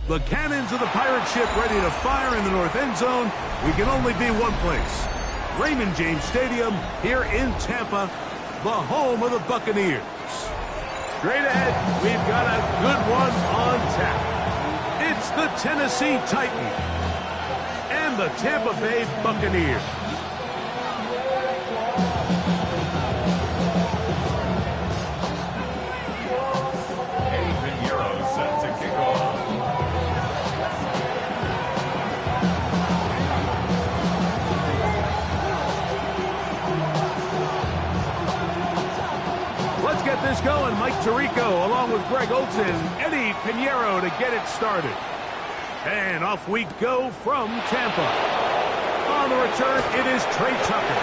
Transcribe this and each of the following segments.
The cannons of the pirate ship ready to fire in the north end zone. We can only be one place. Raymond James Stadium here in Tampa, the home of the Buccaneers. Straight ahead, we've got a good one on tap. It's the Tennessee Titans and the Tampa Bay Buccaneers. Get this going. Mike Tirico along with Greg Olson, Eddie Pinheiro to get it started. And off we go from Tampa. On the return, it is Trey Tucker.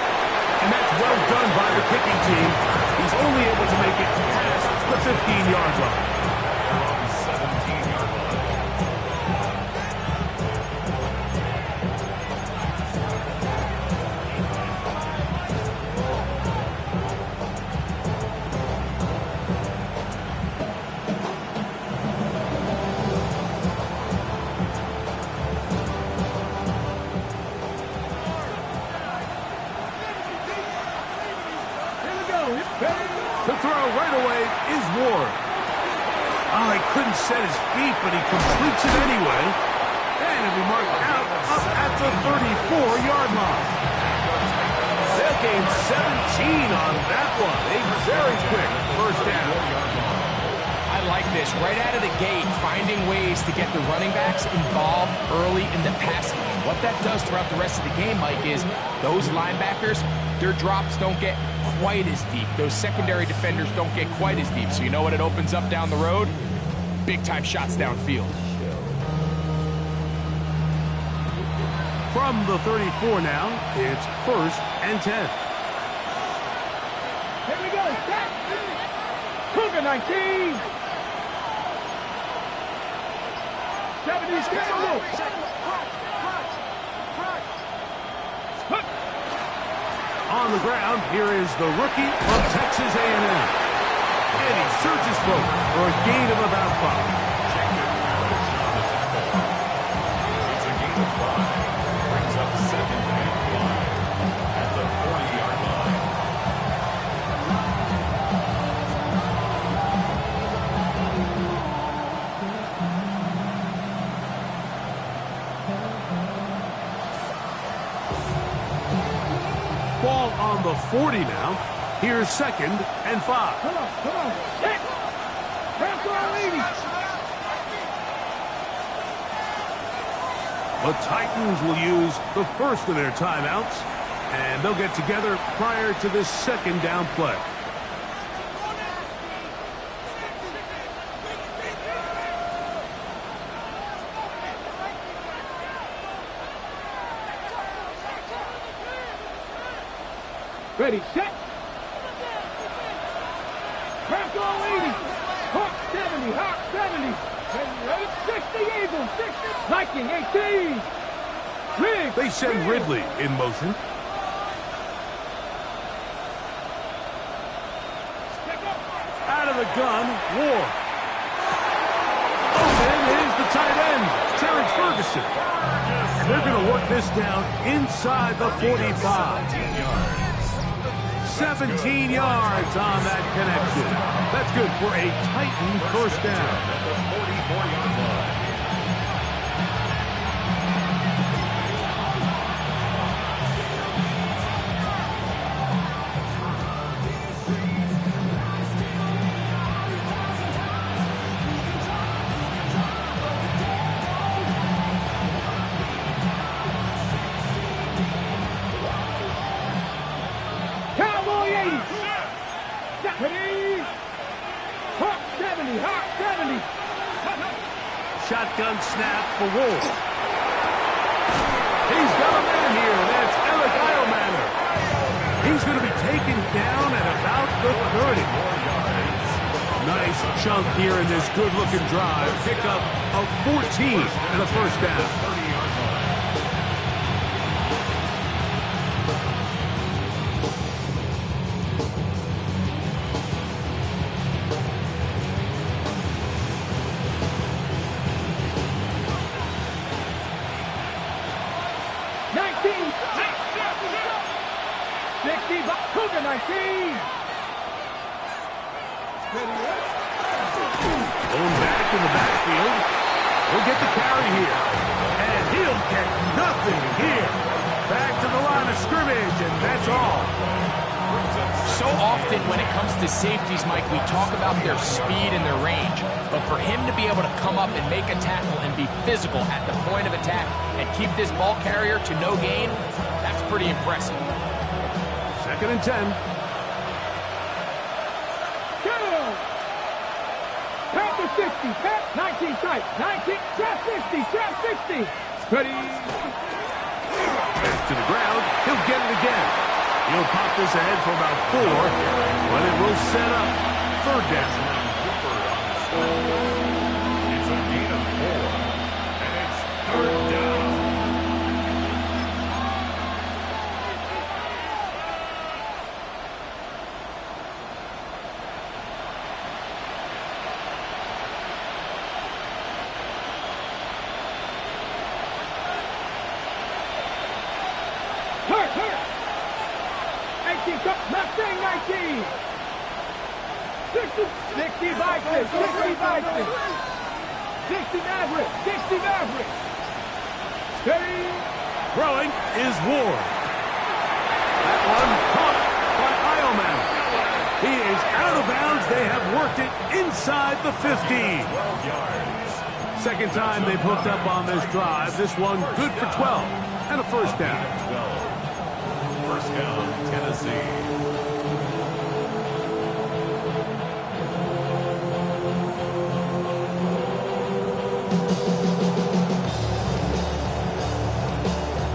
And that's well done by the kicking team. He's only able to make it past the 15-yard line. 17-yard line. To throw right away is Ward. Oh, he couldn't set his feet, but he completes it anyway. And it'll be marked out up at the 34-yard line. They'll gain 17 on that one. A very quick first down. I like this. Right out of the gate, finding ways to get the running backs involved early in the passing game. What that does throughout the rest of the game, Mike, is those linebackers, their drops don't get quite as deep. Those secondary defenders don't get quite as deep. So you know what it opens up down the road? Big-time shots downfield. From the 34 now, it's 1st and 10. Here we go. Set. Cougar 19. 70 schedule. On the ground, here is the rookie from Texas A&M. And he surges forward for a gain of about 5. It's a gain of 5. Brings up 2nd and 5 at the 40-yard line. Ball on the 40 now. Here's 2nd and 5. Come on. Hit. Pass to our lady. The Titans will use the first of their timeouts, and they'll get together prior to this 2nd down play. Ready, set. Pass to our lady. Hawk 70, Hawk 70. 60 Eagles, 60. Viking 18. Riggs. They send Ridley in motion. Out of the gun, Ward. Open is the tight end, Terrence Ferguson. And they're going to work this down inside the 45. 17 yards on that connection. That's good for a Titan first down. At the 44-yard line. Cowboy 80. Deputy. Hawk 70, Hawk 70. Shotgun snap for Wolf. He's got a man here. That's Alec Eilmaner. He's going to be taken down at about the 30. Nice chunk here in this good-looking drive. Pick up of 14 and a first down. 60, Cougar 19. Going back in the backfield. He'll get the carry here. And he'll get nothing here. Back to the line of scrimmage, and that's all. So often when it comes to safeties, Mike, we talk about their speed and their range. But for him to be able to come up and make a tackle and be physical at the point of attack and keep this ball carrier to no gain, that's pretty impressive. 2nd and 10. Pass to 60, pass 19 tight, 19, trap 60, trap 60. Ready. Back to the ground. He'll get it again. He'll pop this ahead for about 4, but it will set up 3rd down. It's a gain of 4, and it's 3rd down. Hurt. 18, Mustang 19. 60 Vikings, 60 Vikings. 60 Maverick, 60 Maverick. Steady. Throwing is Ward. That one caught by Ioman. He is out of bounds. They have worked it inside the 15. 12 yards. 2nd time they've hooked up on this drive. This one good for 12 and a 1st down. 12. 1st down, Tennessee.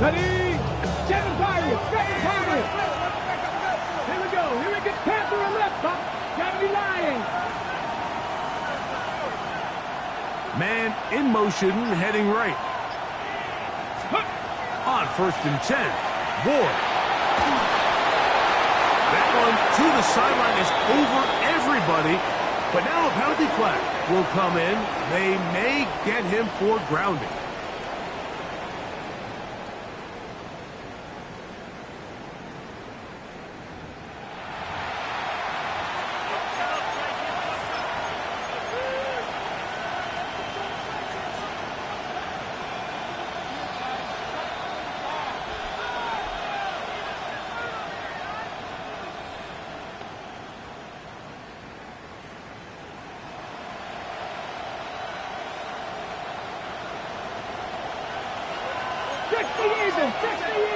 Ready. 7 Pirates, 7 Pirates. Here we go. Panther and left, Buck. Gotta be lying. Man in motion, heading right. On 1st and 10. Ward. That one to the sideline is over everybody. But now a penalty flag will come in. They may get him for grounding.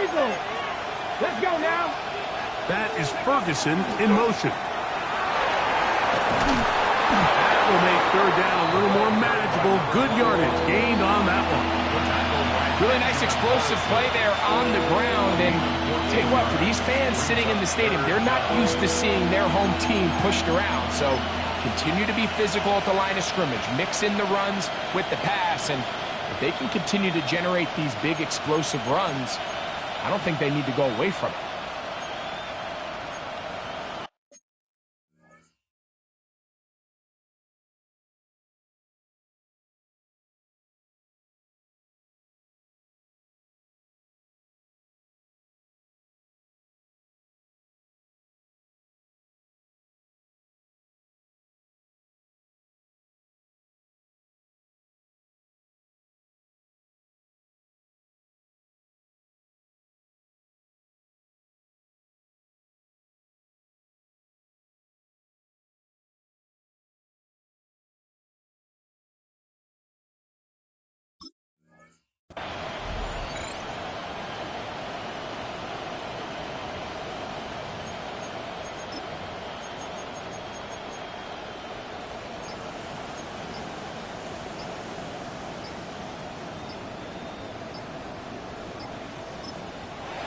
Eagles. Let's go now. That is Ferguson in motion. That will make 3rd down a little more manageable. Good yardage gained on that one. Really nice explosive play there on the ground. And tell you what, for these fans sitting in the stadium, they're not used to seeing their home team pushed around. So continue to be physical at the line of scrimmage. Mix in the runs with the pass. And if they can continue to generate these big explosive runs, I don't think they need to go away from it.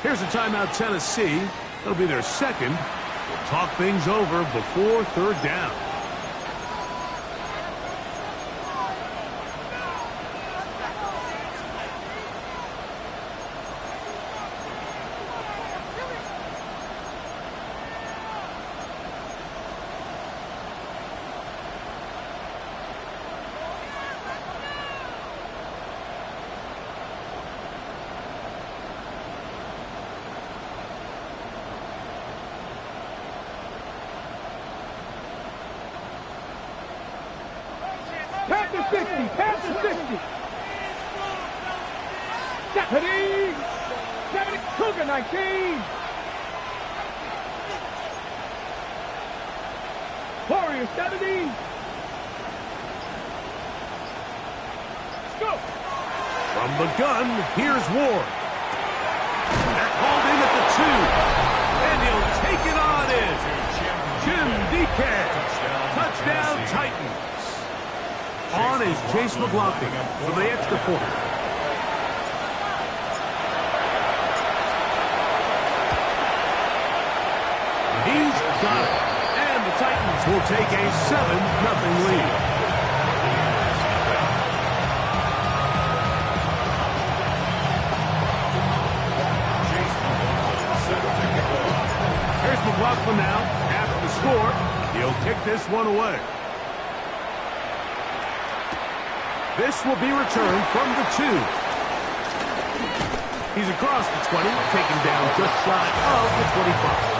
Here's a timeout, Tennessee. It'll be their second. We'll talk things over before 3rd down. 70, pass to 60. 70, 70, Cougar 19. Warrior 70. Let's go. From the gun, here's Ward. That's hauled in at the 2. And he'll take it on in. Jim Deacon. Touchdown Titans. On is Chase McLaughlin for the extra point. He's got it. And the Titans will take a 7-0 lead. Here's McLaughlin now. After the score, he'll kick this one away. This will be returned from the 2. He's across the 20, taken down just shy of the 25.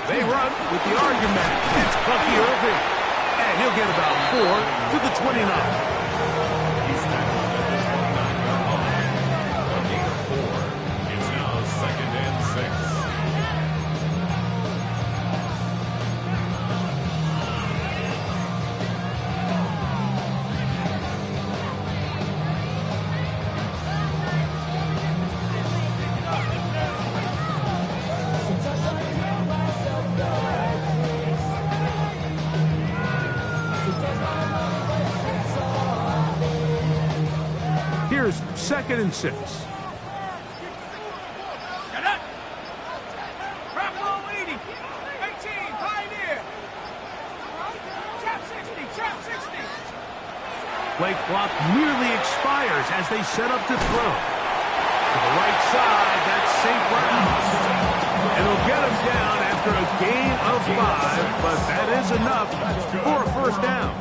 They run with the argument. It's Bucky Irving. And he'll get about 4 to the 29. He's tackled at the 29-yard line. A gain of 4. It's now 2nd and 6. Here's 2nd and 6. Get up. Drop low 80. 18, Pioneer. Trap 60, trap 60. Play clock nearly expires as they set up to throw. To the right side, that's St. Brown. And he'll get him down after a gain of 5, but that is enough for a first down.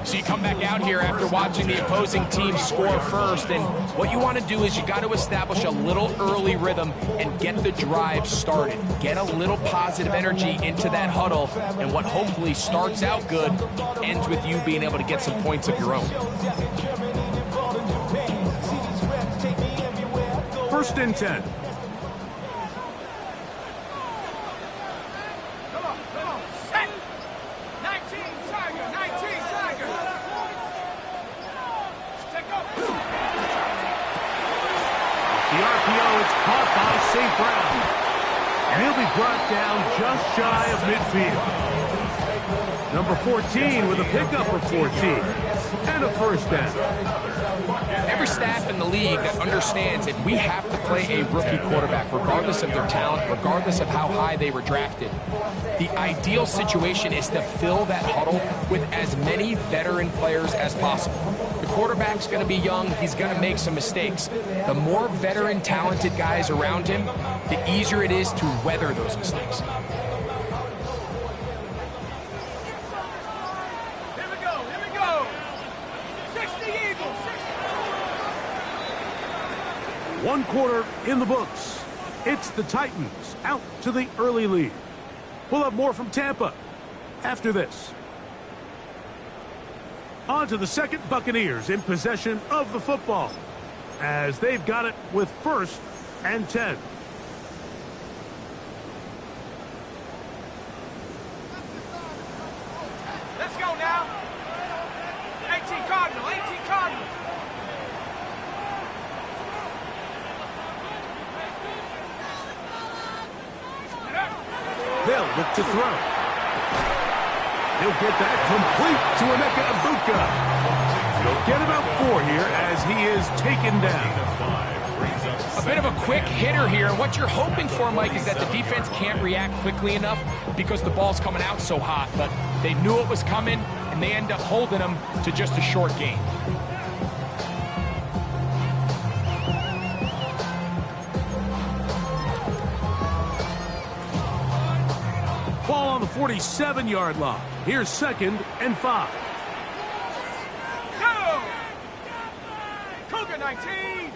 So you come back out here after watching the opposing team score first, and what you want to do is you got to establish a little early rhythm and get the drive started. Get a little positive energy into that huddle, and what hopefully starts out good ends with you being able to get some points of your own. 1st and 10. The RPO is caught by St. Brown. And he'll be brought down just shy of midfield. Number 14 with a pickup of 14. And a first down. Every staff in the league that understands if we have to play a rookie quarterback, regardless of their talent, regardless of how high they were drafted, the ideal situation is to fill that huddle with as many veteran players as possible. The quarterback's going to be young. He's going to make some mistakes. The more veteran, talented guys around him, the easier it is to weather those mistakes. Here we go. 60 Eagles. 1 quarter in the books. It's the Titans out to the early lead. We'll have more from Tampa after this. On to the 2nd Buccaneers in possession of the football as they've got it with 1st and 10. Let's go now. 18 Cardinal. They'll look to throw. He'll get that complete to Emeka Egbuka. They'll get about 4 here as he is taken down. A bit of a quick hitter here. What you're hoping for, Mike, is that the defense can't react quickly enough because the ball's coming out so hot. But they knew it was coming, and they end up holding them to just a short gain. Ball on the 47-yard line. Here's 2nd and 5. Go! Cougar 19!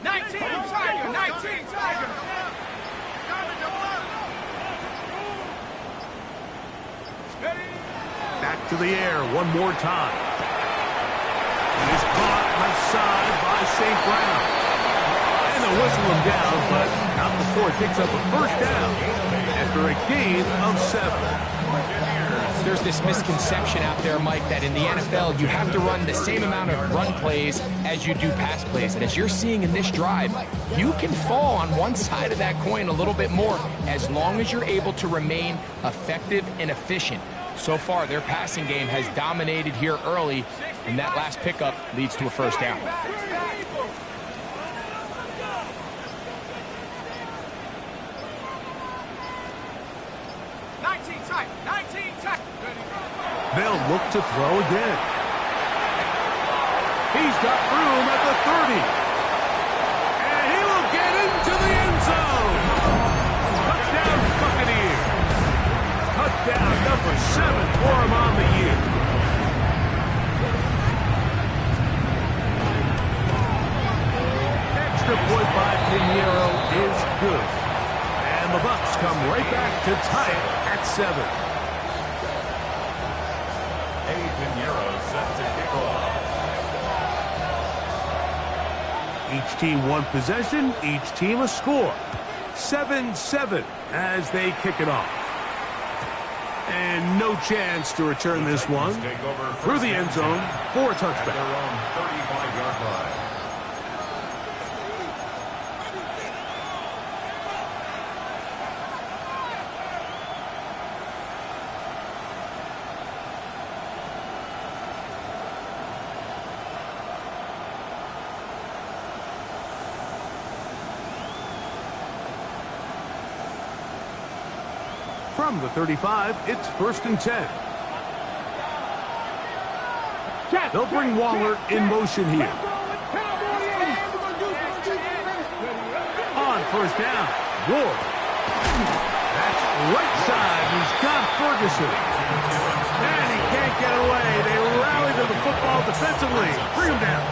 19 Tiger! 19 Tiger! Back to the air one more time. He's caught left side by St. Brown. And they'll whistle him down, but not before he picks up a first down after a gain of 7. There's this misconception out there, Mike, that in the NFL you have to run the same amount of run plays as you do pass plays. And as you're seeing in this drive, you can fall on one side of that coin a little bit more as long as you're able to remain effective and efficient. So far, their passing game has dominated here early, and that last pickup leads to a first down. They'll look to throw again. He's got room at the 30. And he will get into the end zone. Touchdown, Buccaneers. Touchdown number 7 for him on the year. Extra point by Pinheiro is good. And the Bucs come right back to tie it at 7. Pinheiro set to kick off. Each team one possession, each team a score. 7-7 as they kick it off. And no chance to return this one through the end zone for a touchback. Their own 35-yard line. From the 35, it's 1st and 10. They'll bring Waller in motion here. On 1st down, Ward. That's right side. He's got Ferguson. And he can't get away. They rally to the football defensively. Bring him down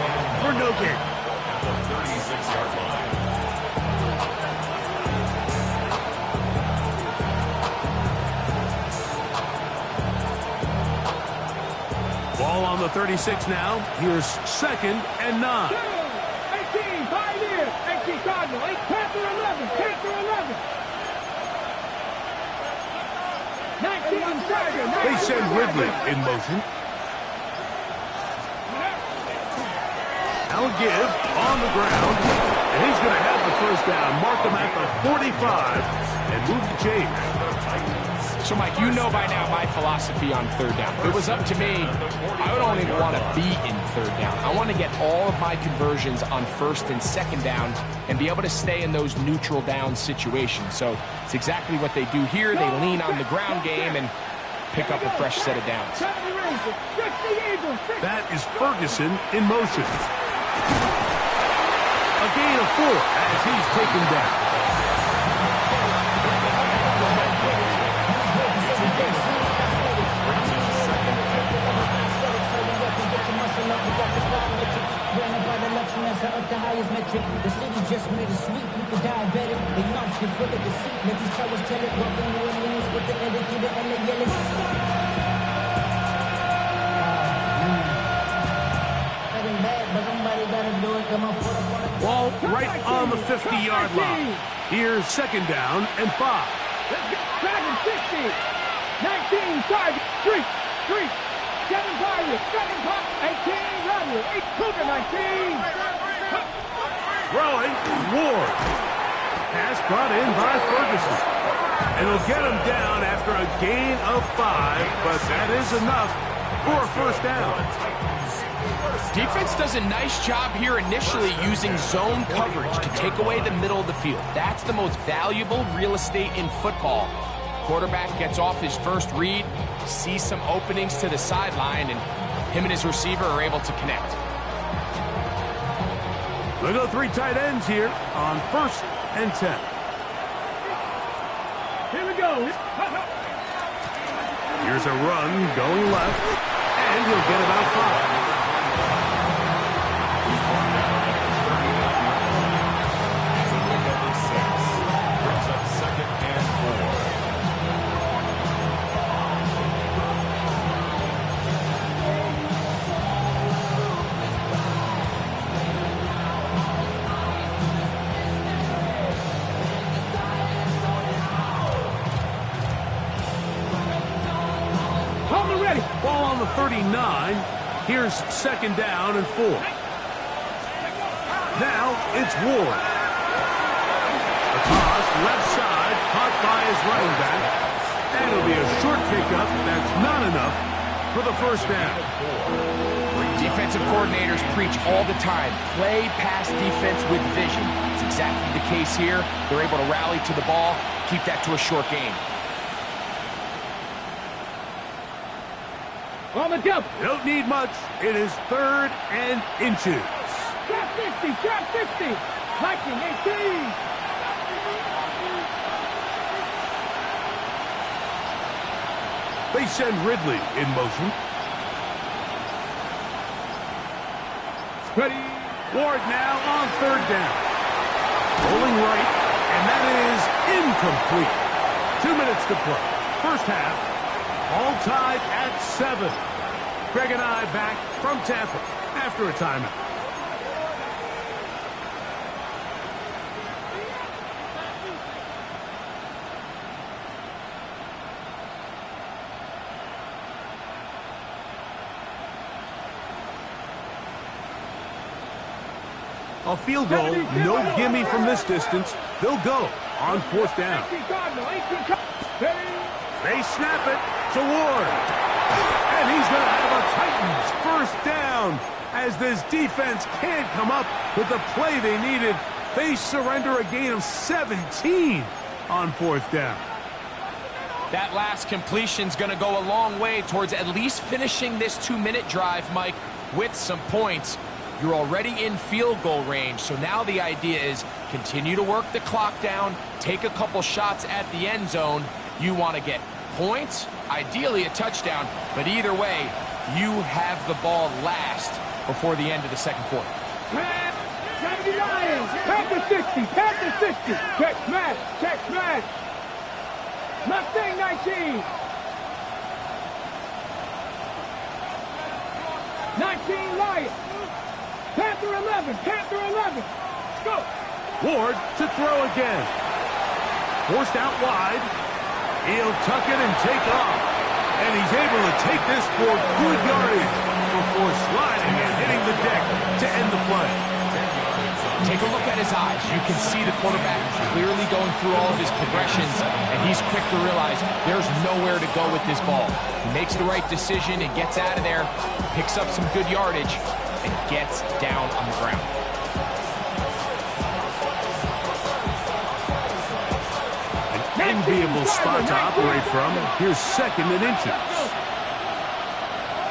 for no gain. At the 36-yard line. Ball on the 36 now. Here's 2nd and 9. 18, Pioneer. 18, Cardinal. 8, Panther 11. Panther 11. 19, Tiger. They send Ridley in motion. Now give on the ground. And he's going to have the first down. Mark him at the 45 and move the chains. So, Mike, you know by now my philosophy on 3rd down. If it was up to me, I would only want to be in 3rd down. I want to get all of my conversions on 1st and 2nd down and be able to stay in those neutral down situations. So it's exactly what they do here. They lean on the ground game and pick up a fresh set of downs. That is Ferguson in motion. A gain of 4 as he's taken down. The highest metric, the city just made a sweep. People diabetic, they knocked you full of deceit. Let these cowards tell it, walking New Orleans with the etiquette and the yellow. Ball right on the 50-yard line. Here's 2nd down and 5. Dragon 60. 19, Target. Street. 7 Pirates. 7 Pop. 18, Rodney. 8 Cougar 19. Throwing, Ward. Pass brought in by Ferguson. And he'll get him down after a gain of 5, but that is enough for a first down. Defense does a nice job here initially using zone coverage to take away the middle of the field. That's the most valuable real estate in football. Quarterback gets off his first read, sees some openings to the sideline, and him and his receiver are able to connect. We'll go 3 tight ends here on 1st and 10. Here we go. Here's a run going left, and he'll get about 5. Ball on the 39. Here's 2nd down and 4. Now it's Ward. A toss left side, caught by his running back. And it'll be a short pickup. That's not enough for the 1st down. Defensive coordinators preach all the time, play pass defense with vision. It's exactly the case here. They're able to rally to the ball, keep that to a short game. On the jump. Don't need much. It is 3rd and inches. Trap 50, trap 50. Viking 18. They send Ridley in motion. Ready. Ward now on 3rd down. Rolling right, and that is incomplete. 2 minutes to play. 1st half. All tied at 7. Greg and I back from Tampa after a timeout. A field goal, no gimme from this distance. They'll go on 4th down. They snap it to Ward. And he's going to have a Titans 1st down as this defense can't come up with the play they needed. They surrender a gain of 17 on 4th down. That last completion's going to go a long way towards at least finishing this 2-minute drive, Mike, with some points. You're already in field goal range, so now the idea is continue to work the clock down, take a couple shots at the end zone. You want to get points, ideally a touchdown, but either way, you have the ball last before the end of the 2nd quarter. Panther 60, Panther 60. Check smash, check smash. Mustang 19. 19 Lions. Panther 11, Panther 11. Go. Ward to throw again. Forced out wide. He'll tuck it and take off. And he's able to take this for good yardage before sliding and hitting the deck to end the play. Take a look at his eyes. You can see the quarterback clearly going through all of his progressions, and he's quick to realize there's nowhere to go with this ball. He makes the right decision and gets out of there, picks up some good yardage, and gets down on the ground. Enviable spot to operate from. Here's 2nd and inches.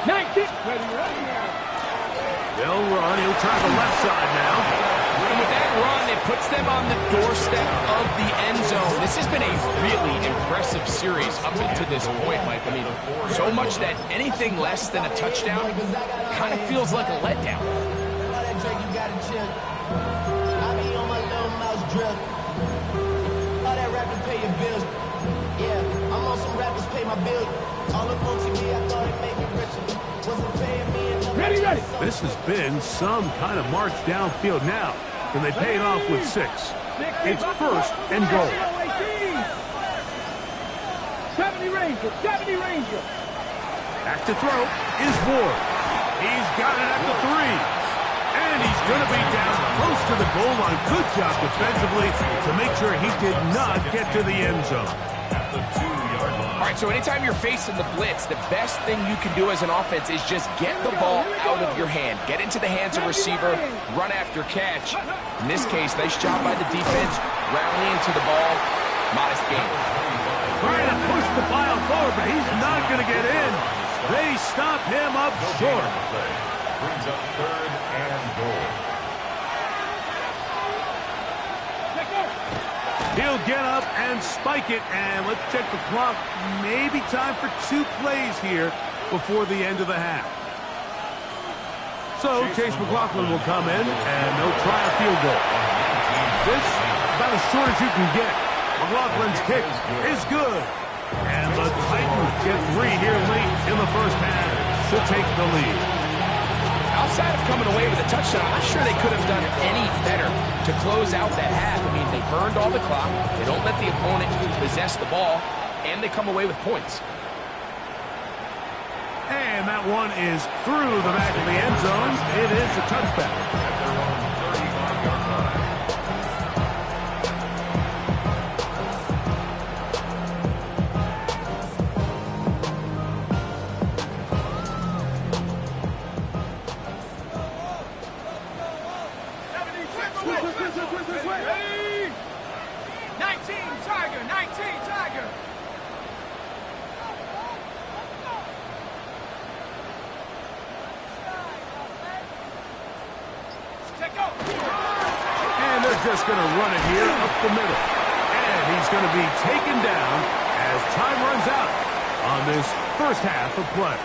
19. They'll run. He'll try the left side now. And with that run, it puts them on the doorstep of the end zone. This has been a really impressive series up until this point, Mike. I mean, so much that anything less than a touchdown kind of feels like a letdown. Yeah, I'm on some rappers pay my bills. All up on TV, I thought it made me richer. Wasn't paying me enough. Ready. This has been some kind of march downfield now. Can they pay it off with 6? It's 1st and goal. 70 Ranger, 70 Ranger. Back to throw is Ward. He's got it at the 3. And he's going to be down close to the goal line. Good job defensively to make sure he did not get to the end zone. At the 2-yard line. All right, so anytime you're facing the blitz, the best thing you can do as an offense is just get the ball out of your hand. Get into the hands of receiver, run after catch. In this case, nice job by the defense, rallying to the ball. Modest gain. Trying to push the pile forward, but he's not going to get in. They stop him up short. Brings up 3rd and goal. He'll get up and spike it, and let's check the clock. Maybe time for 2 plays here before the end of the half. So Chase McLaughlin will come in, and they'll try a field goal. This about as short as you can get. McLaughlin's kick is good. And the Titans get 3 here late in the first half to take the lead. Outside of coming away with a touchdown, I'm not sure they could have done any better to close out that half. I mean, they burned all the clock. They don't let the opponent possess the ball, and they come away with points. And that one is through the back of the end zone. It is a touchback. At their own 35-yard line. And they're just going to run it here up the middle. And he's going to be taken down as time runs out on this first half of play.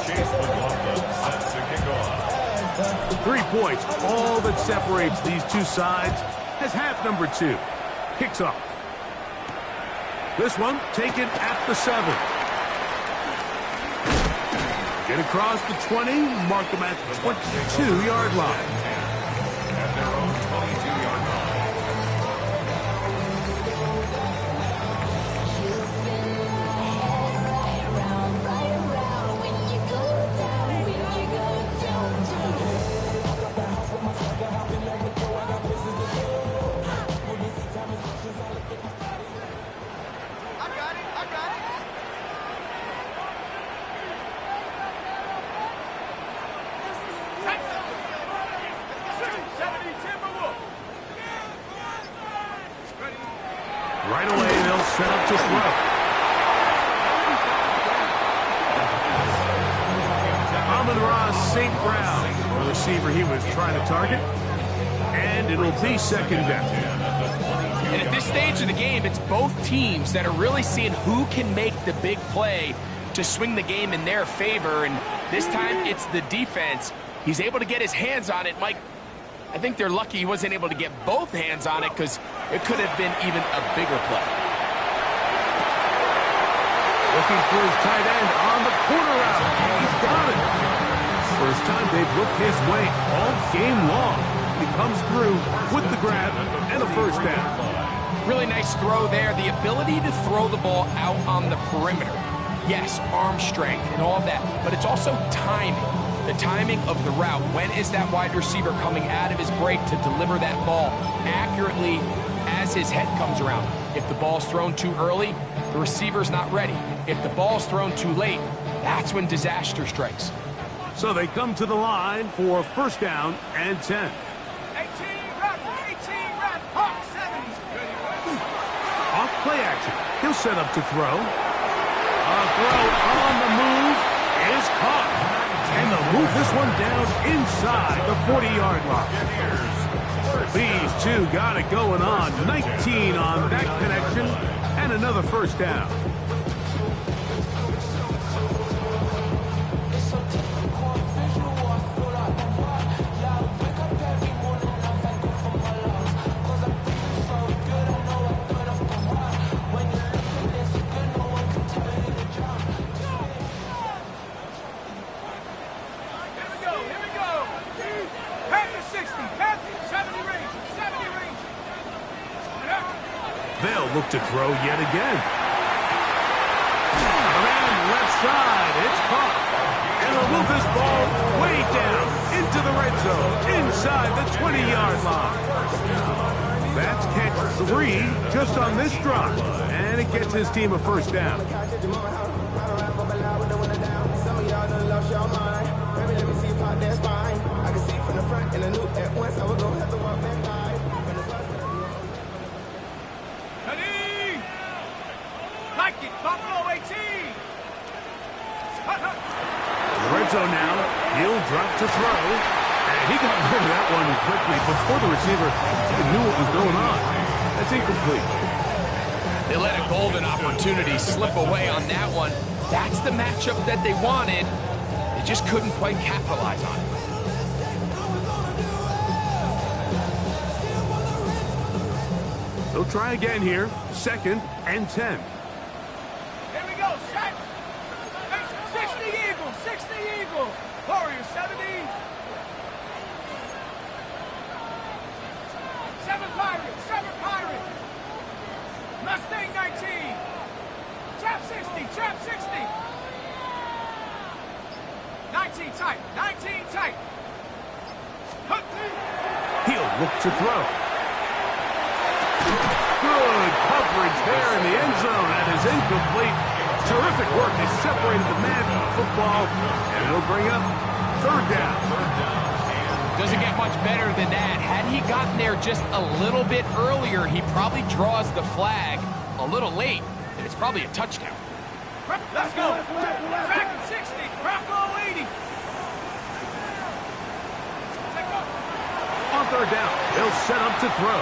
Chase McLaughlin set to kick off. 3 points, all that separates these two sides as half number 2 kicks off. This one taken at the 7. Get across the 20, mark them at the 22-yard line. At their own 22-yard line. Right away, they'll set up to throw. Amon-Ra St. Brown, the receiver he was trying to target. And it'll be second down. And at this stage of the game, it's both teams that are really seeing who can make the big play to swing the game in their favor. And this time, it's the defense. He's able to get his hands on it. Mike, I think they're lucky he wasn't able to get both hands on it because it could have been even a bigger play. Looking for his tight end on the corner route. He's got it. First time they've looked his way all game long. He comes through with the grab and a first down. Really nice throw there. The ability to throw the ball out on the perimeter. Yes, arm strength and all of that, but it's also timing. The timing of the route. When is that wide receiver coming out of his break to deliver that ball accurately as his head comes around? If the ball's thrown too early, the receiver's not ready. If the ball's thrown too late, that's when disaster strikes. So they come to the line for first down and 10. 18 rep, Hawk 70. Off play action. He'll set up to throw. A throw on the move is caught. And they'll move this one down inside the 40-yard line. These two got it going on. 19 on that connection and another first down. They'll look to throw yet again. Around left side, it's caught. going to move this ball way down into the red zone, inside the 20-yard line. That's catch 3 just on this drive, and it gets his team a first down. Buffalo 18. Red zone now. He'll drop to throw. And he got rid of that one quickly before the receiver even knew what was going on. That's incomplete. They let a golden opportunity slip away on that one. That's the matchup that they wanted. They just couldn't quite capitalize on it. They'll try again here. 2nd and 10. Here we go. Set. 60 Eagles. 60 Eagles. Warriors 70. 7 Pirates. 7 Pirates. Mustang 19. Trap 60. Trap 60. 19 tight. 19 tight. He'll look to throw. Good coverage there in the end zone. That is incomplete. Terrific work. They separated the man from the football, and it'll bring up 3rd down. Doesn't get much better than that. Had he gotten there just a little bit earlier, he probably draws the flag a little late, and it's probably a touchdown. Let's go. Back 60. Buffalo 80. On 3rd down, they'll set up to throw.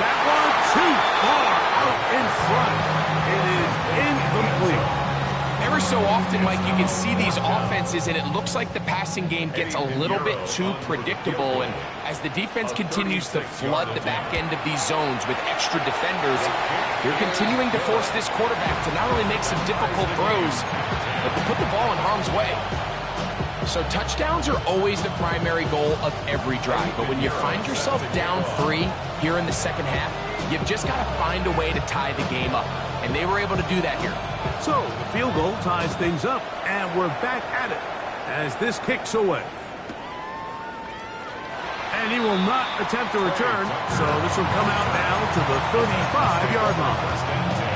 That one too far out in front. It is incomplete. Ever so often, Mike, you can see these offenses, and it looks like the passing game gets a little bit too predictable. And as the defense continues to flood the back end of these zones with extra defenders, they're continuing to force this quarterback to not only make some difficult throws, but to put the ball in harm's way. So touchdowns are always the primary goal of every drive. But when you find yourself down 3 here in the second half, you've just got to find a way to tie the game up. And they were able to do that here. So the field goal ties things up, and we're back at it as this kicks away. And he will not attempt to return, so this will come out now to the 35-yard line.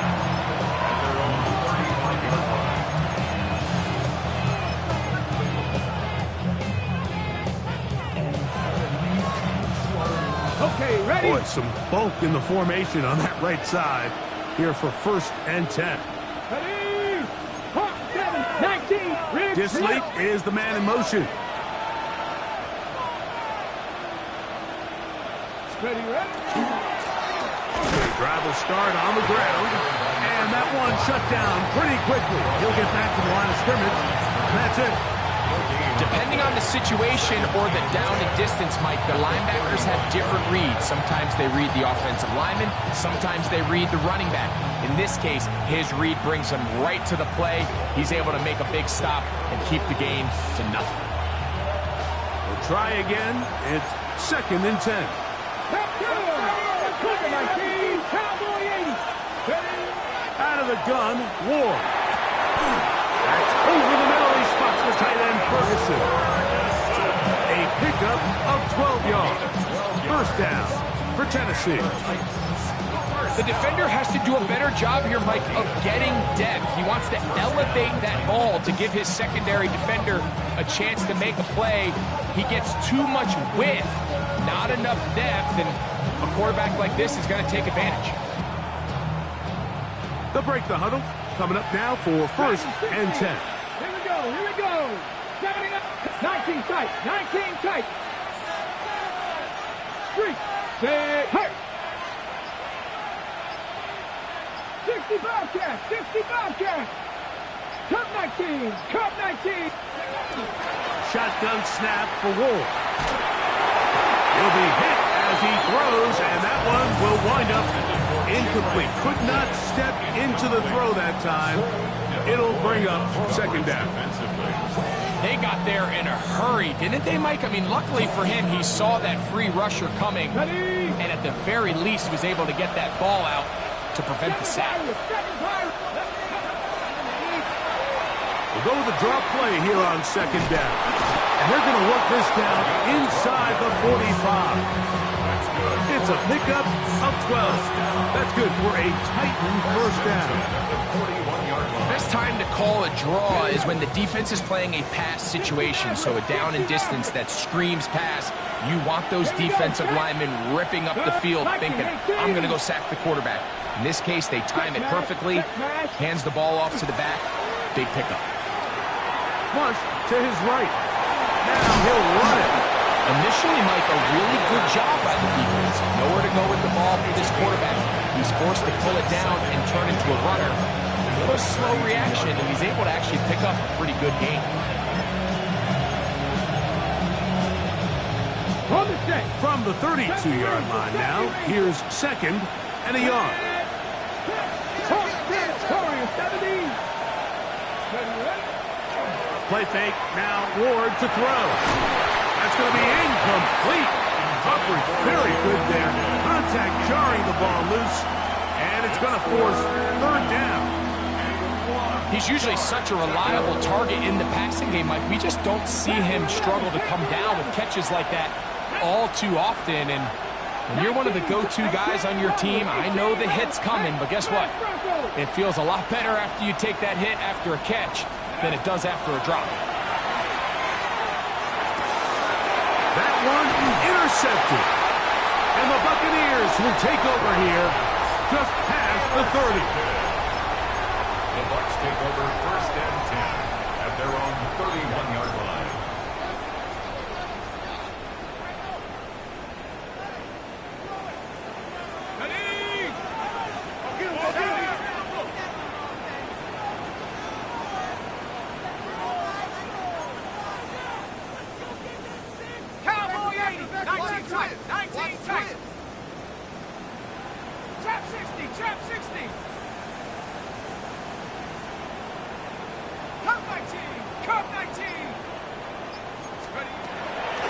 Okay, ready? Boy, some bulk in the formation on that right side here for 1st and 10. Ready? 7, 19. Disley is the man in motion. Ready, ready? Drive will start on the ground, and that one shut down pretty quickly. He'll get back to the line of scrimmage, and that's it. Depending on the situation or the down and distance, Mike, the linebackers have different reads. Sometimes they read the offensive lineman. Sometimes they read the running back. In this case, his read brings him right to the play. He's able to make a big stop and keep the game to nothing. We'll try again. It's 2nd and 10. Cowboy 80. Out of the gun, Ward. That's over the middle. He spots the tight end, Ferguson. A pickup of 12 yards. 1st down for Tennessee. The defender has to do a better job here, Mike, of getting depth. He wants to elevate that ball to give his secondary defender a chance to make a play. He gets too much width, not enough depth, and a quarterback like this is going to take advantage. They'll break the huddle. Coming up now for 1st and 10. Here we go, here we go. 19 tight, 19 tight. 3, 6, hurt. 60 Bobcats, 60 Bobcats. Cup 19, Cup 19. Shotgun snap for Ward. He'll be hit as he throws, and that one will wind up incomplete. Could not step into the throw that time. It'll bring up 2nd down. They got there in a hurry, didn't they, Mike? I mean, luckily for him, he saw that free rusher coming, and at the very least was able to get that ball out to prevent the sack. The go with the draw play here on second down. And they're going to work this down inside the 45. It's a pickup of 12. That's good for a Titan first down. Best time to call a draw is when the defense is playing a pass situation, so a down and distance that screams pass. You want those defensive linemen ripping up the field thinking, I'm going to go sack the quarterback. In this case, they time it perfectly, hands the ball off to the back, big pickup. Flush to his right. Now he'll run it. Initially, Mike, a really good job by the defense. Nowhere to go with the ball for this quarterback. He's forced to pull it down and turn into a runner. A little slow reaction, and he's able to actually pick up a pretty good game. From the 32-yard line now, here's second and a yard. Play fake, now Ward to throw. That's going to be incomplete. Coverage very good there. Contact jarring the ball loose, and it's going to force third down. He's usually such a reliable target in the passing game, Mike. We just don't see him struggle to come down with catches like that all too often. And when you're one of the go-to guys on your team, I know the hit's coming, but guess what? It feels a lot better after you take that hit after a catch than it does after a drop. That one intercepted. And the Buccaneers will take over here just past the 30. The Bucs take over first and 10 at their own 31-yard line. Cowboy 80, 19 tight, 19 tight. Trap 60, trap 60. Cup 19, cup 19.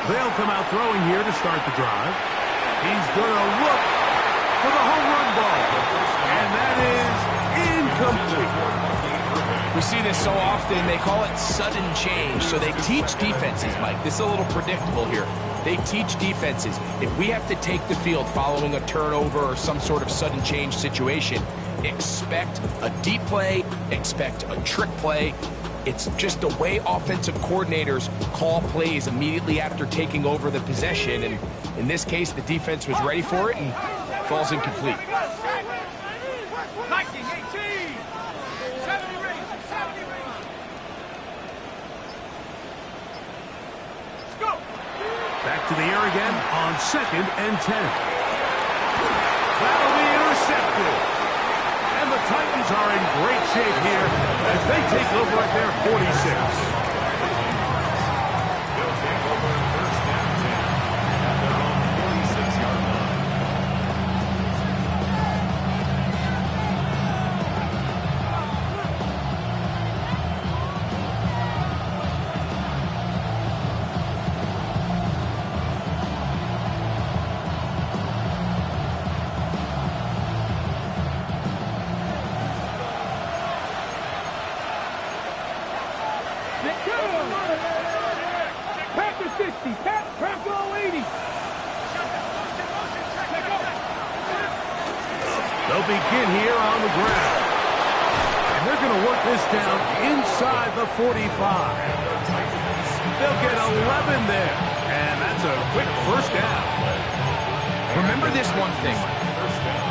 They'll come out throwing here to start the drive. He's going to look for the home run ball. And that is incomplete. We see this so often, they call it sudden change. So they teach defenses, Mike. This is a little predictable here. They teach defenses, if we have to take the field following a turnover or some sort of sudden change situation, expect a deep play, expect a trick play. It's just the way offensive coordinators call plays immediately after taking over the possession. And in this case, the defense was ready for it and falls incomplete. 1918. 70 range, 70 range. Let's go. Back to the air again on second and 10. That'll be intercepted. And the Titans are in great shape here as they take over at their 46. They'll take over first and 10 at their own 46-yard line. Packer 60, Packer 80. They'll begin here on the ground. And they're going to work this down inside the 45. They'll get 11 there. And that's a quick first down. Remember this one thing.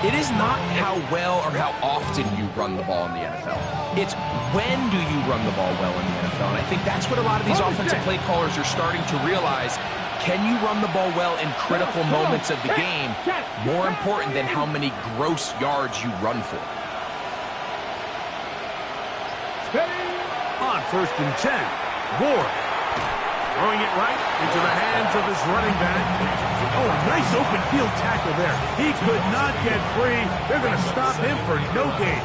It is not how well or how often you run the ball in the NFL. It's when do you run the ball well in the NFL. And I think that's what a lot of these offensive play callers are starting to realize. Can you run the ball well in critical moments of the game? More important than how many gross yards you run for. On first and 10, Ward. Throwing it right into the hands of his running back. Oh, a nice open field tackle there. He could not get free. They're going to stop him for no gain.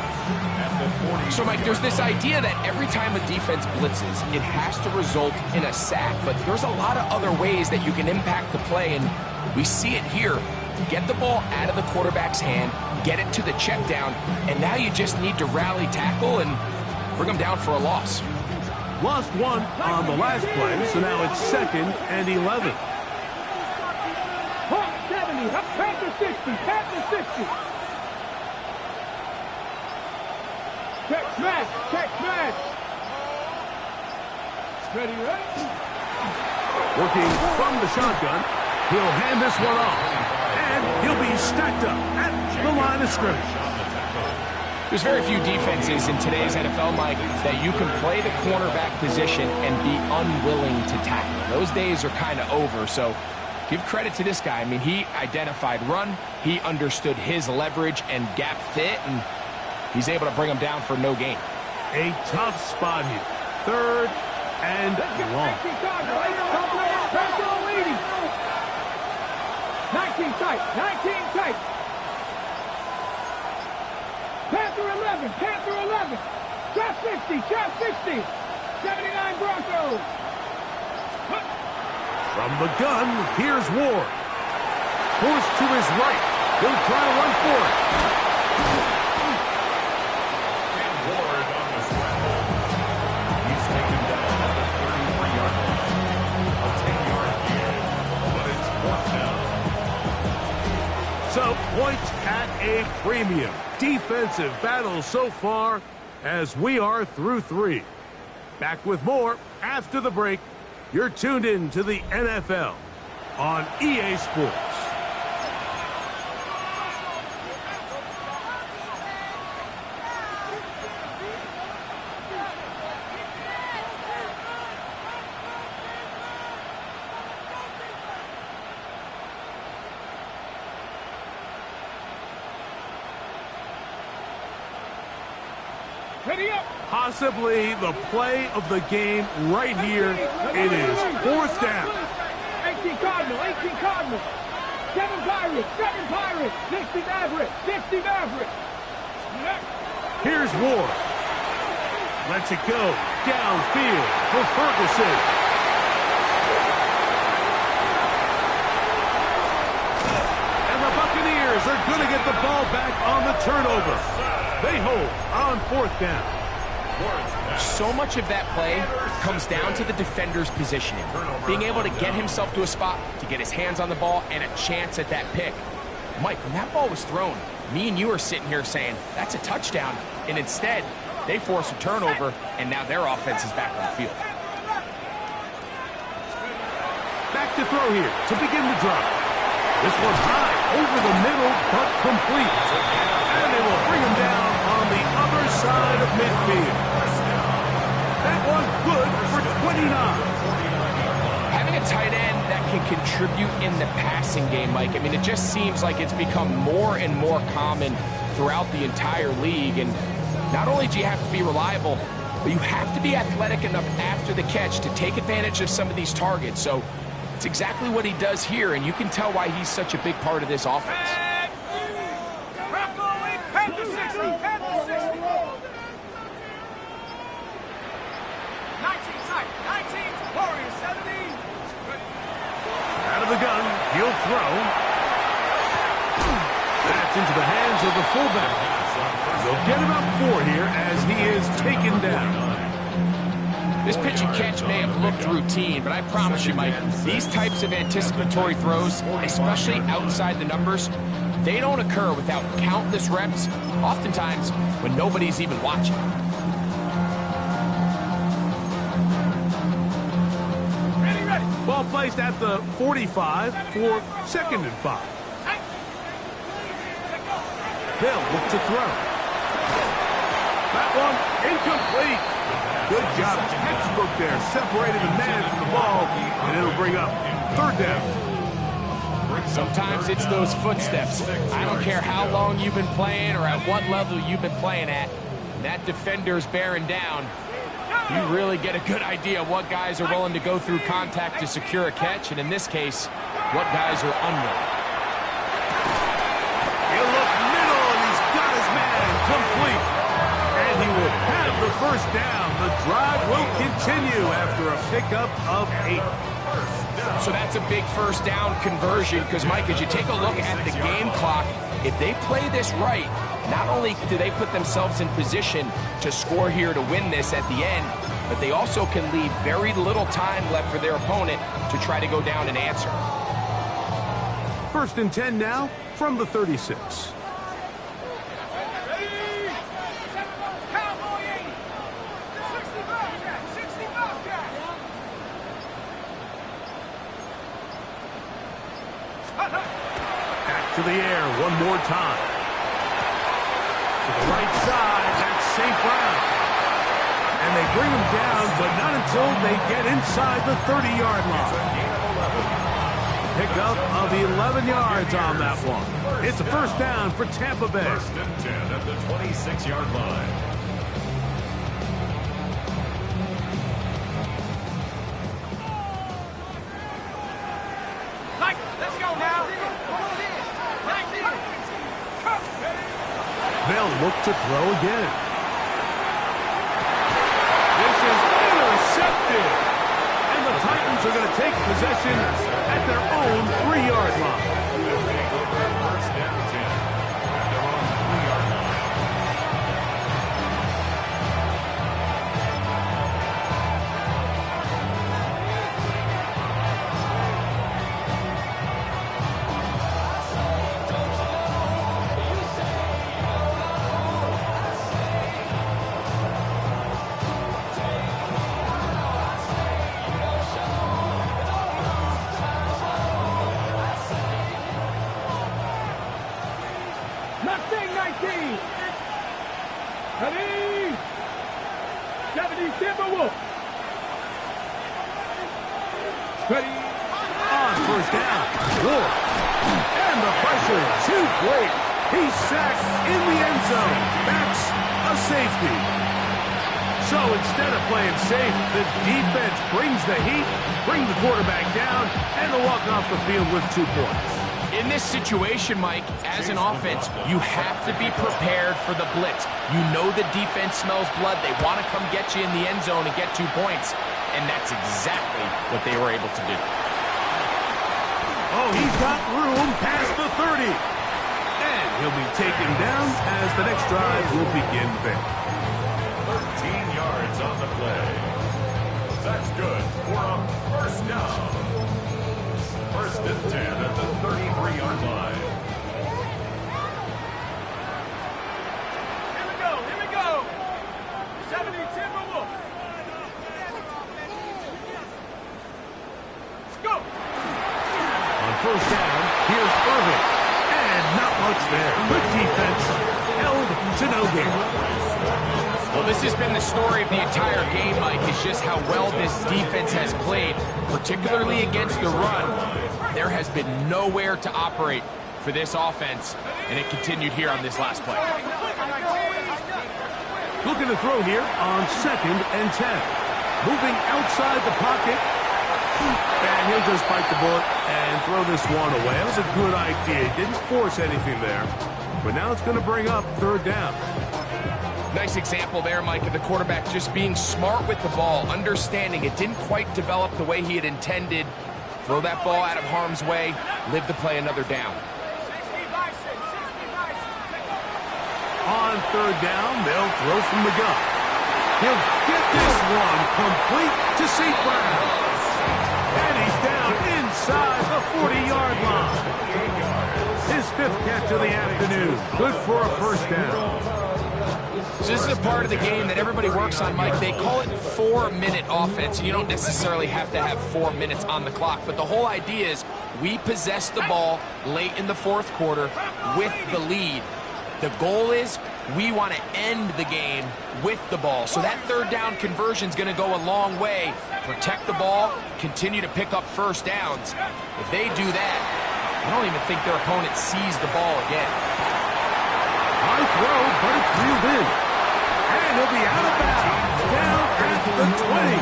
So, Mike, there's this idea that every time a defense blitzes, it has to result in a sack. But there's a lot of other ways that you can impact the play, and we see it here. Get the ball out of the quarterback's hand, get it to the check down, and now you just need to rally tackle and bring them down for a loss. Lost one on the last play, so now it's 2nd and 11. Hawk 70, Panther 60, Panther 60. Check smash, check smash. Ready, ready? Working from the shotgun, he'll hand this one off, and he'll be stacked up at the line of scrimmage. There's very few defenses in today's NFL, Mike, that you can play the cornerback position and be unwilling to tackle. Those days are kind of over, so give credit to this guy. I mean, he identified run, he understood his leverage and gap fit, and he's able to bring him down for no gain. A tough spot here. 3rd and long. 19 tight, 19 tight. Panther 11, Panther 11. Shot 60, shot 60. 79 Broncos. From the gun, here's Ward. Forced to his right. He'll try to run for it. And Ward on the scramble. He's taken down at the 33-yard line. A 10-yard gain, but it's 4th down. So, points at a premium. Defensive battle so far as we are through 3. Back with more after the break. You're tuned in to the NFL on EA Sports. Ready up. Possibly the play of the game right here. It is 4th down. 18 Cardinal, 18 Cardinal. 7 Pirates, 7 Pirates. 60 Maverick, 60 Maverick. Here's Ward. Lets it go downfield for Ferguson. And the Buccaneers are going to get the ball back on the turnover. They hold on 4th down. So much of that play comes down to the defender's positioning. Being able to get himself to a spot, to get his hands on the ball, and a chance at that pick. Mike, when that ball was thrown, me and you are sitting here saying, that's a touchdown. And instead, they force a turnover, and now their offense is back on the field. Back to throw here to begin the drive. This one high over the middle, but complete. And they will bring him down on the other side of midfield. That one good for 29. Having a tight end that can contribute in the passing game, Mike, I mean, it just seems like it's become more and more common throughout the entire league. And not only do you have to be reliable, but you have to be athletic enough after the catch to take advantage of some of these targets. So it's exactly what he does here, and you can tell why he's such a big part of this offense. Panther 60, Panther 60. 19 tight, 19, Warriors 70. Out of the gun, he'll throw. That's into the hands of the fullback. They'll get about 4 here as he is taken down. This pitch and catch may have looked routine, but I promise you, Mike, these types of anticipatory throws, especially outside the numbers, they don't occur without countless reps, oftentimes when nobody's even watching. Ready, ready. Ball placed at the 45 for 2nd and 5. They'll look to throw. That one incomplete. Good job. Textbook there, separating the man from the ball, and it'll bring up 3rd down. Sometimes it's those footsteps. I don't care how long you've been playing or at what level you've been playing at. When that defender's bearing down, you really get a good idea of what guys are willing to go through contact to secure a catch, and in this case, what guys are unwilling. He'll look middle, and he's got his man complete. And he will have the 1st down. The drive will continue after a pickup of 8. So that's a big 1st down conversion because, Mike, as you take a look at the game clock, if they play this right, not only do they put themselves in position to score here to win this at the end, but they also can leave very little time left for their opponent to try to go down and answer. 1st and 10 now from the 36. Back to the air one more time. To the right side, that's St. Brown. And they bring him down, but not until they get inside the 30-yard line. Pickup of 11 yards on that one. It's a 1st down for Tampa Bay. 1st and 10 at the 26-yard line. Let's go now. They'll look to throw again. This is intercepted. And the Titans are going to take possession at their own 3-yard line. 1st down 10 at their own 3-yard line. Mustang 19. Ready? 70 Timberwolves. Ready? On 1st down. Ward. And the pressure too great. He's sacked in the end zone. That's a safety. So instead of playing safe, the defense brings the heat, bring the quarterback down, and they'll walk off the field with 2 points. In this situation, Mike, as an offense, you have to be prepared for the blitz. You know the defense smells blood. They want to come get you in the end zone and get 2 points. And that's exactly what they were able to do. Oh, he's got room past the 30. And he'll be taken down as the next drive will begin there. 13 yards on the play. That's good for a 1st down. 1st and 10 at the 33-yard line. Here we go. 70 Timberwolves. Let's go. On 1st down, here's Irving. And not much there. Good defense. Held to no gain. Well, this has been the story of the entire game, Mike, is just how well this defense has played, particularly against the run. There has been nowhere to operate for this offense, and it continued here on this last play. Looking to throw here on 2nd and 10. Moving outside the pocket. And he'll just bite the bullet and throw this one away. That was a good idea. He didn't force anything there. But now it's going to bring up 3rd down. Nice example there, Mike, of the quarterback just being smart with the ball, understanding it didn't quite develop the way he had intended. Throw that ball out of harm's way, live to play another down. On 3rd down, they'll throw from the gun. He'll get this one complete to St. Brown. And he's down inside the 40-yard line. His 5th catch of the afternoon. Good for a 1st down. So this is a part of the game that everybody works on, Mike. They call it 4-minute offense. You don't necessarily have to have 4 minutes on the clock, but the whole idea is we possess the ball late in the 4th quarter with the lead. The goal is we want to end the game with the ball. So that 3rd down conversion is going to go a long way. Protect the ball, continue to pick up 1st downs. If they do that, I don't even think their opponent sees the ball again. High throw, but it's reeled in. And he'll be out of bounds, down at the 20.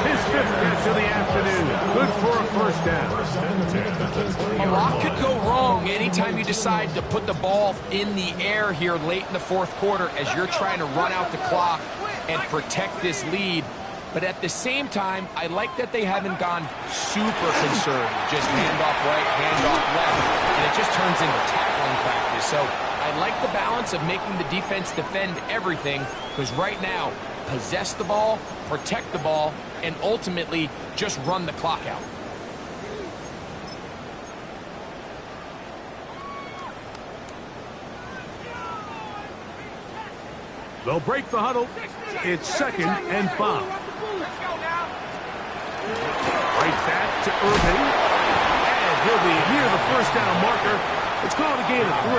His 5th catch of the afternoon. Good for a 1st down. A lot could go wrong anytime you decide to put the ball in the air here late in the 4th quarter as you're trying to run out the clock and protect this lead. But at the same time, I like that they haven't gone super conservative. Just hand off right, hand off left, and it just turns into tackling practice. So I like the balance of making the defense defend everything, because right now, possess the ball, protect the ball, and ultimately just run the clock out. They'll break the huddle. It's 2nd and 5. Right back to Irving. And he'll be near the first down marker. It's called a gain of 3,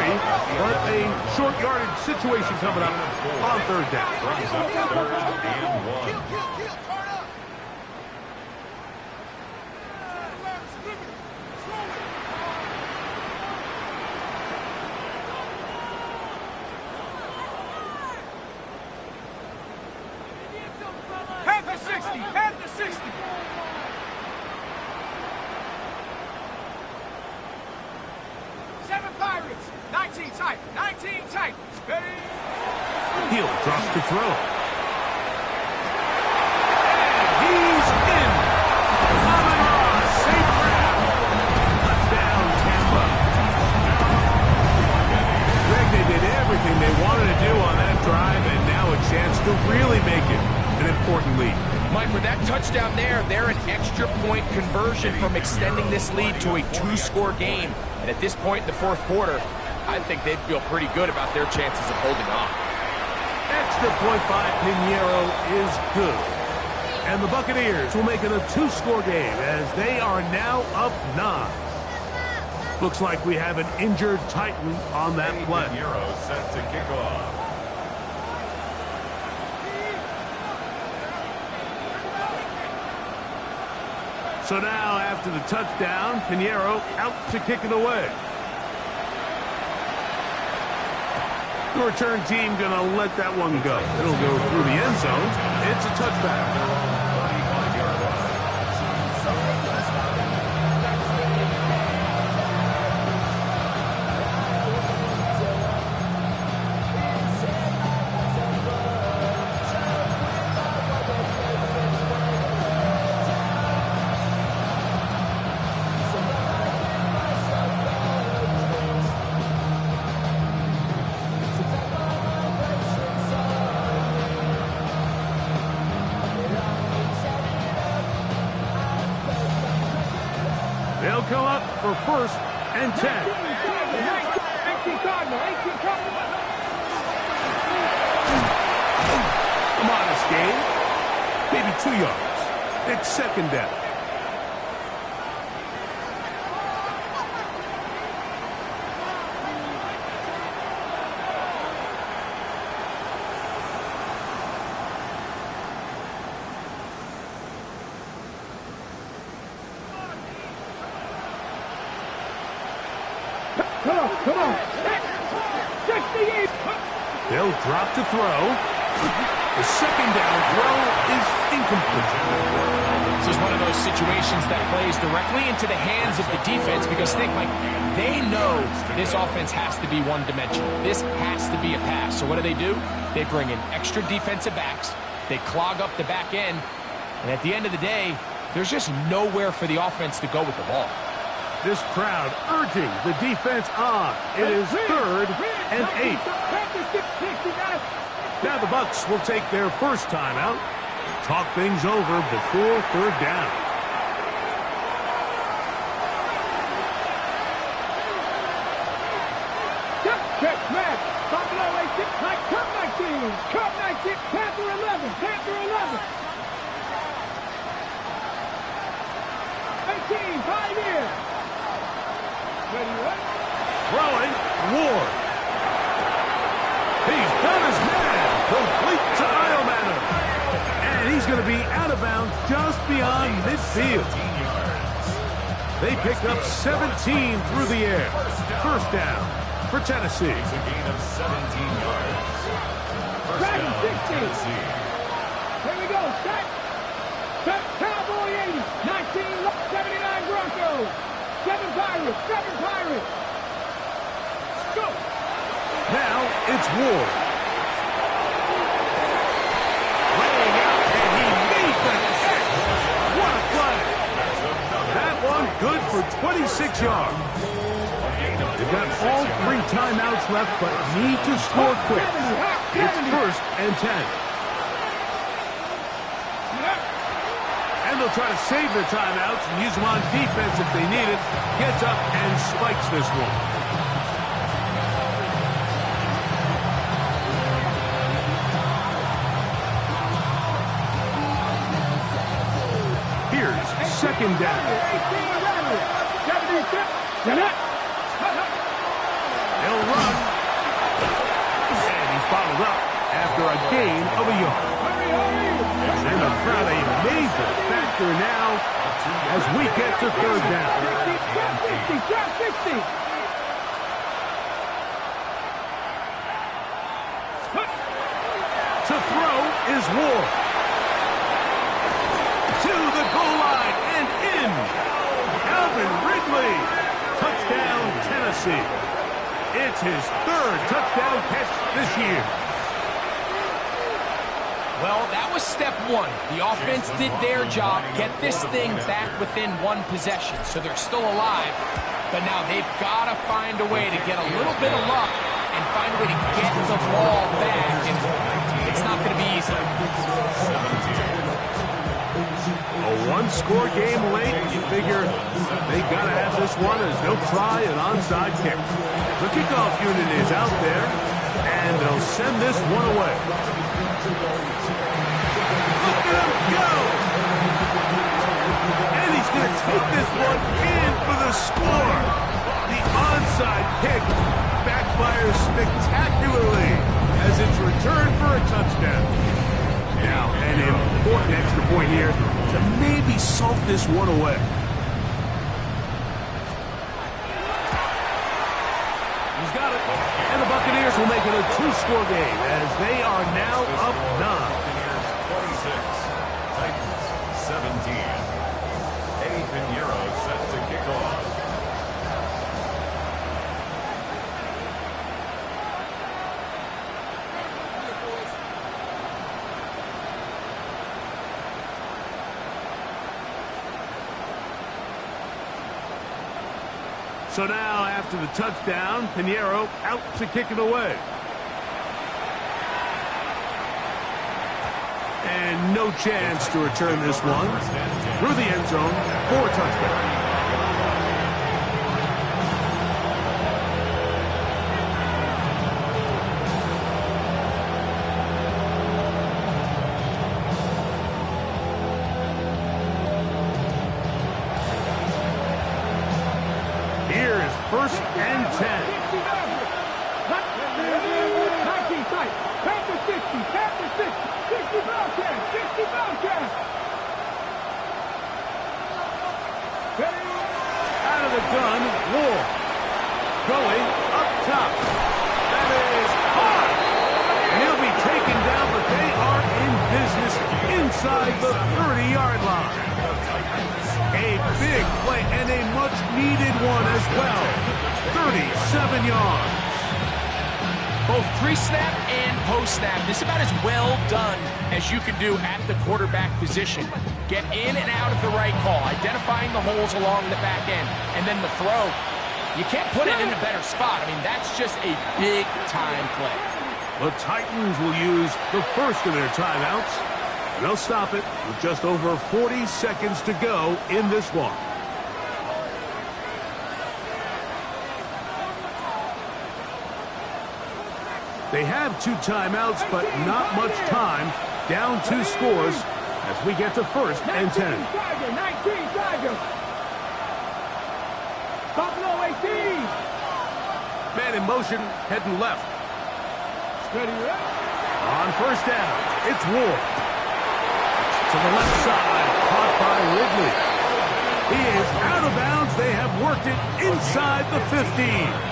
but a short yardage situation coming up on 3rd down. Brings up 3rd and 1. Head to 60, head to 60. Pirates, 19 tight, 19 tight. Ready? He'll drop to throw. And he's in. Amon-Ra, safe grab. Touchdown, Tampa. Greg, they did everything they wanted to do on that drive, and now a chance to really make it an important lead. Mike, with that touchdown there, they're an extra point conversion from extending this lead to a 2-score game. And at this point in the 4th quarter, I think they'd feel pretty good about their chances of holding on. Extra point by Pinheiro is good. And the Buccaneers will make it a 2-score game as they are now up 9. Looks like we have an injured Titan on that play. Pinheiro set to kick off. So now, after the touchdown, Pinheiro out to kick it away. The return team going to let that one go. It'll go through the end zone. It's a touchback. They'll come up for 1st and 10. 18 Cardinal, 18 Cardinal. A modest gain. Maybe 2 yards. It's 2nd down. Come on. 68. They'll drop to throw. The 2nd down throw is incomplete. This is one of those situations that plays directly into the hands of the defense because think, Mike, they know this offense has to be one-dimensional. This has to be a pass. So what do? They bring in extra defensive backs. They clog up the back end. And at the end of the day, there's just nowhere for the offense to go with the ball. This crowd urging the defense on. It is 3rd and 8. Now the Bucs will take their first timeout. Talk things over before 3rd down. Check, smash. Buffalo 86, like Cup 19. Cup 19, Panther 11, Panther 11. 18, Pioneer. Ready? Throwing, Ward. He's done his man. Complete to Iomanner. And he's going to be out of bounds just beyond midfield. They pick up 17 through the air. 1st down for Tennessee. It's a gain of 17 yards. 1st down, Tennessee. Here we go. Set. Cowboy 80. 1979 Broncos. 7 Pirates. Go. Now it's Ward. Laying out, and he made the catch. What a play. That one good for 26 yards. They've got all 3 timeouts left, but need to score quick. It's 1st and 10. And they'll try to save their timeouts and use them on defense if they need it. Gets up and spikes this one. Here's 2nd down. They'll run. And he's bottled up after a gain of a yard. And the crowd a major factor now as we get to 3rd down. To throw is Ward. To the goal line and in. Calvin Ridley. Touchdown, Tennessee. It's his 3rd touchdown catch this year. Well, that was step 1. The offense did their job, get this thing back within 1 possession, so they're still alive. But now they've got to find a way to get a little bit of luck and find a way to get the ball back, and it's not going to be easy. A 1-score game late, you figure they got to have this one as they'll try an onside kick. The kickoff unit is out there, and they'll send this one away. Look at him go! And he's going to take this one in for the score. The onside kick backfires spectacularly as it's returned for a touchdown. Now, an important extra point here to maybe salt this one away. He's got it. And the Buccaneers will make it a 2-score game as they are now up 9. 26, Titans 17. Eddie Pinheiro set to kick off. So now, after the touchdown, Pinheiro out to kick it away. And no chance to return this one through the end zone for a touchdown. Here's 1st and 10. 60 Out of the gun, Ward. Going up top. That is hard. And he'll be taken down, but they are in business inside the 30-yard line. A big play and a much-needed one as well. 37 yards. Both pre-snap and post-snap, this is about as well done as you can do at the quarterback position. Get in and out of the right call, identifying the holes along the back end, and then the throw. You can't put it in a better spot. I mean, that's just a big-time play. The Titans will use the first of their timeouts. And they'll stop it with just over 40 seconds to go in this one. They have 2 timeouts, but not much time. Down 2 scores as we get to 1st and 10. 19 Tiger. Buffalo 18. Man in motion, heading left. Ready, On 1st down, it's Ward. To the left side, caught by Ridley. He is out of bounds. They have worked it inside the 15.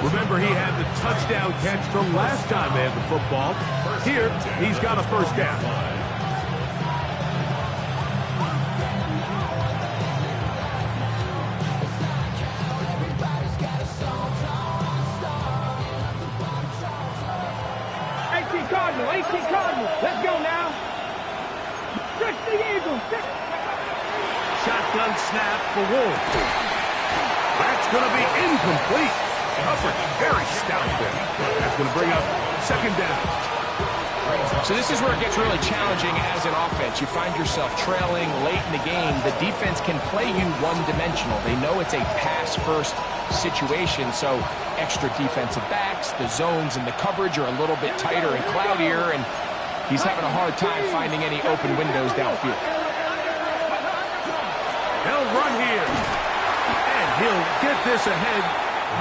Remember, he had the touchdown catch from last time they had the football. Here, he's got a 1st down. Cardinals. Let's go now. 60 Eagles. Shotgun snap for Wolf. That's going to be incomplete. Coverage very stout there. That's going to bring up second down. So this is where it gets really challenging as an offense. You find yourself trailing late in the game. The defense can play you one-dimensional. They know it's a pass-first situation, so extra defensive backs, the zones and the coverage are a little bit tighter and cloudier, and he's having a hard time finding any open windows downfield. They'll run here, and he'll get this ahead.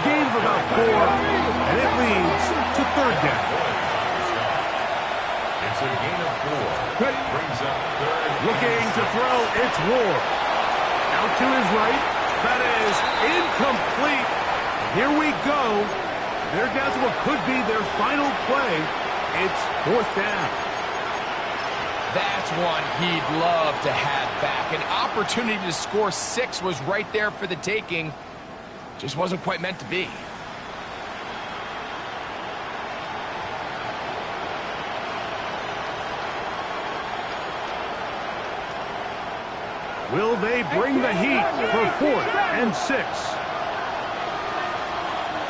Gain of about 4, and it leads to third down. It's a gain of 4. Brings up third. Looking to throw, it's Ward. Out to his right. That is incomplete. Here we go. They're down to what could be their final play. It's fourth down. That's one he'd love to have back. An opportunity to score 6 was right there for the taking. Just wasn't quite meant to be. Will they bring the heat for 4th and 6?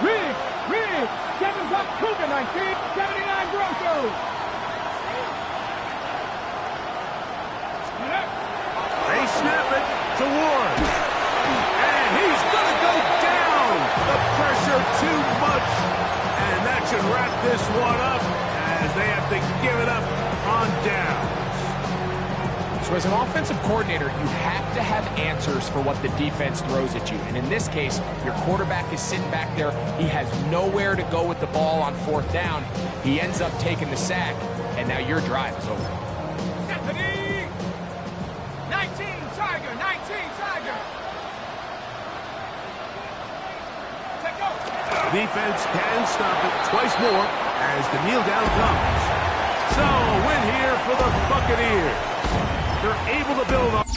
Riggs, Kevin's up Cougar 1979 Broncos. They snap it to Ward. And he's going to go down. The pressure too much. And that should wrap this one up as they have to give it up on down. So as an offensive coordinator, you have to have answers for what the defense throws at you. And in this case, your quarterback is sitting back there. He has nowhere to go with the ball on 4th down. He ends up taking the sack, and now your drive is over. Stephanie! 19 Tiger! Take over! Defense can stop it twice more as the kneel down comes. So, a win here for the Buccaneers. They're able to build up.